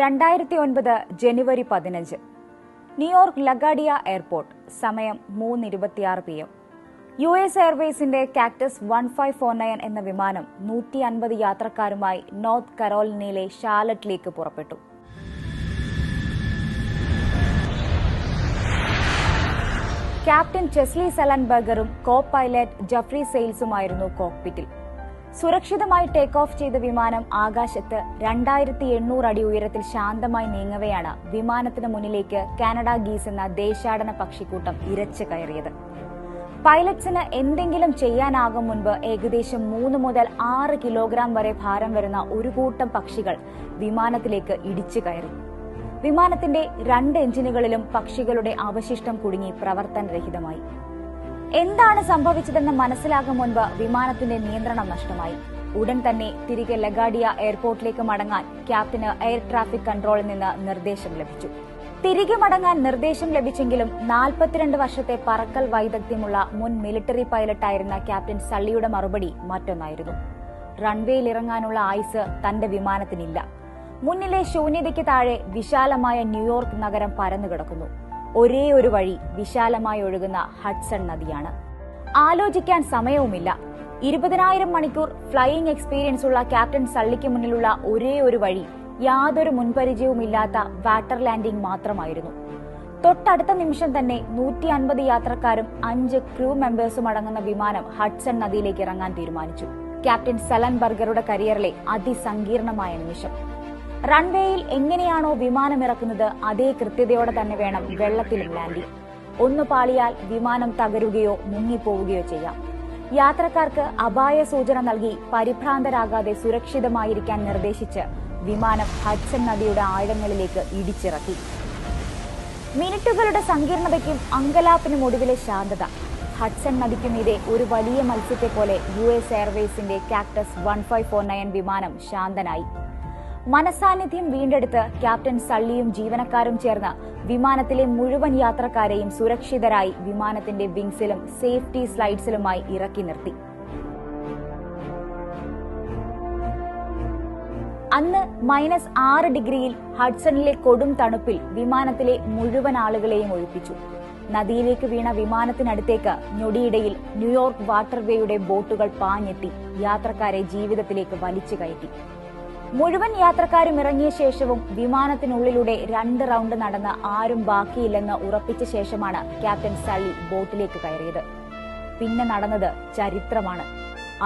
2009 ജനുവരി 15 New York ലഗാഡിയ airport. സമയം 3:26 PM. US എയർവേസിന്റെ cactus 1549 എന്ന വിമാനം 150 യാത്രക്കാരുമായി നോർത്ത് കരോലിനയിലെ ഷാർലറ്റിലേക്ക് പുറപ്പെട്ടു. ക്യാപ്റ്റൻ ചെസ്ലി സെലൻബർഗറും കോ പൈലറ്റ് ജഫ്രി സെയിൽസുമായിരുന്നു കോക്പിറ്റിൽ. സുരക്ഷിതമായി ടേക്ക് ഓഫ് ചെയ്ത വിമാനം ആകാശത്ത് 2800 അടി ഉയരത്തിൽ ശാന്തമായി നീങ്ങവെയാണ് വിമാനത്തിന് മുന്നിലേക്ക് കാനഡ ഗീസ് എന്ന ദേശാടന പക്ഷിക്കൂട്ടം ഇരച്ചു കയറിയത്. പൈലറ്റ്സിന് എന്തെങ്കിലും ചെയ്യാനാകും മുൻപ് ഏകദേശം 3 മുതൽ 6 കിലോഗ്രാം വരെ ഭാരം വരുന്ന ഒരു കൂട്ടം പക്ഷികൾ വിമാനത്തിലേക്ക് ഇടിച്ചു കയറി. വിമാനത്തിന്റെ 2 എഞ്ചിനുകളിലും പക്ഷികളുടെ അവശിഷ്ടം കുടുങ്ങി പ്രവർത്തനരഹിതമായി. എന്താണ് സംഭവിച്ചതെന്ന് മനസ്സിലാകും മുൻപ് വിമാനത്തിന്റെ നിയന്ത്രണം നഷ്ടമായി. ഉടൻ തന്നെ തിരികെ ലഗാഡിയ എയർപോർട്ടിലേക്ക് മടങ്ങാൻ ക്യാപ്റ്റന് എയർ ട്രാഫിക് കൺട്രോളിൽ നിന്ന് നിർദ്ദേശം ലഭിച്ചു. തിരികെ മടങ്ങാൻ നിർദ്ദേശം ലഭിച്ചെങ്കിലും 42 വർഷത്തെ പറക്കൽ വൈദഗ്ധ്യമുള്ള മുൻ മിലിറ്ററി പൈലറ്റായിരുന്ന ക്യാപ്റ്റൻ സള്ളിയുടെ മറുപടി മറ്റൊന്നായിരുന്നു. റൺവേയിൽ ഇറങ്ങാനുള്ള ആയുസ് തന്റെ വിമാനത്തിനില്ല. മുന്നിലെ ശൂന്യതയ്ക്ക് താഴെ വിശാലമായ ന്യൂയോർക്ക് നഗരം പരന്നുകിടക്കുന്നു. ഒരേ ഒരു വഴി വിശാലമായി ഒഴുകുന്ന ഹഡ്സൺ നദിയാണ്. ആലോചിക്കാൻ സമയവുമില്ല. 20,000 മണിക്കൂർ ഫ്ലൈയിംഗ് എക്സ്പീരിയൻസ് ഉള്ള ക്യാപ്റ്റൻ സള്ളിക്ക് മുന്നിലുള്ള ഒരേ ഒരു വഴി യാതൊരു മുൻപരിചയവുമില്ലാത്ത വാട്ടർ ലാൻഡിംഗ് മാത്രമായിരുന്നു. തൊട്ടടുത്ത നിമിഷം തന്നെ 150 യാത്രക്കാരും 5 ക്രൂ മെമ്പേഴ്സും അടങ്ങുന്ന വിമാനം ഹഡ്സൺ നദിയിലേക്ക് ഇറങ്ങാൻ തീരുമാനിച്ചു. ക്യാപ്റ്റൻ സെലൻബർഗറുടെ കരിയറിലെ അതിസങ്കീർണമായ നിമിഷം. റൺവേയിൽ എങ്ങനെയാണോ വിമാനം ഇറക്കുന്നത് അതേ കൃത്യതയോടെ തന്നെ വേണം വെള്ളത്തിലും ലാൻഡിംഗ്. ഒന്ന് പാളിയാൽ വിമാനം തകരുകയോ മുങ്ങിപ്പോവുകയോ ചെയ്യാം. യാത്രക്കാർക്ക് അപായ സൂചന നൽകി പരിഭ്രാന്തരാകാതെ സുരക്ഷിതമായിരിക്കാൻ നിർദ്ദേശിച്ച് വിമാനം ഹഡ്സൺ നദിയുടെ ആഴങ്ങളിലേക്ക് ഇടിച്ചിറക്കി. മിനിറ്റുകളുടെ സങ്കീർണതയ്ക്കും അങ്കലാപ്പിനും ഒടുവിലെ ശാന്തത. ഹഡ്സൺ നദിക്കുമീതെ ഒരു വലിയ മത്സ്യത്തെ പോലെ US എയർവേസിന്റെ കാക്ടസ് 1549 വിമാനം ശാന്തനായി. മനസാന്നിധ്യം വീണ്ടെടുത്ത് ക്യാപ്റ്റൻ സള്ളിയും ജീവനക്കാരും ചേർന്ന് വിമാനത്തിലെ മുഴുവൻ യാത്രക്കാരെയും സുരക്ഷിതരായി വിമാനത്തിന്റെ വിങ്സിലും സേഫ്റ്റി സ്ലൈഡ്സിലുമായി ഇറക്കി നിർത്തി. അന്ന് -6 ഡിഗ്രിയിൽ ഹഡ്സണിലെ കൊടും തണുപ്പിൽ വിമാനത്തിലെ മുഴുവൻ ആളുകളെയും ഒഴിപ്പിച്ചു. നദിയിലേക്ക് വീണ വിമാനത്തിനടുത്തേക്ക് ഞൊടിയിടയിൽ ന്യൂയോർക്ക് വാട്ടർവേയുടെ ബോട്ടുകൾ പാഞ്ഞെത്തി യാത്രക്കാരെ ജീവിതത്തിലേക്ക് വലിച്ചു കയറ്റി. മുഴുവൻ യാത്രക്കാരും ഇറങ്ങിയ ശേഷവും വിമാനത്തിനുള്ളിലൂടെ 2 റൗണ്ട് നടന്ന് ആരും ബാക്കിയില്ലെന്ന് ഉറപ്പിച്ച ശേഷമാണ് ക്യാപ്റ്റൻ സള്ളി ബോട്ടിലേക്ക് കയറിയത്. പിന്നെ നടന്നത് ചരിത്രമാണ്,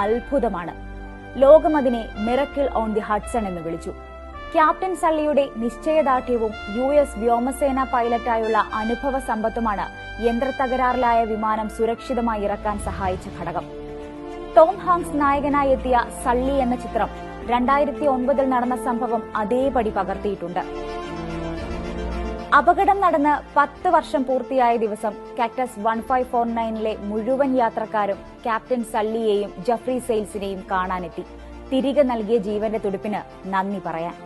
അത്ഭുതമാണ്. ലോകമതിനെ മിറക്കിൾ ഓൺ ദി ഹഡ്സൺ എന്ന് വിളിച്ചു. ക്യാപ്റ്റൻ സള്ളിയുടെ നിശ്ചയദാർഢ്യവും US വ്യോമസേന പൈലറ്റായുള്ള അനുഭവ സമ്പത്തുമാണ് യന്ത്രത്തകരാറിലായ വിമാനം സുരക്ഷിതമായി ഇറക്കാൻ സഹായിച്ച ഘടകം. ടോം ഹാങ്സ് നായകനായി എത്തിയ സള്ളി എന്ന ചിത്രം 2009 നടന്ന സംഭവം അതേപടി പകർത്തിയിട്ടുണ്ട്. അപകടം നടന്ന് 10 വർഷം പൂർത്തിയായ ദിവസം കാക്ടസ് 1549 മുഴുവൻ യാത്രക്കാരും ക്യാപ്റ്റൻ സള്ളിയെയും ജഫ്രി സെയിൽസിനെയും കാണാനെത്തി. തിരികെ നൽകിയ ജീവന്റെ തുടിപ്പിന് നന്ദി പറയാൻ.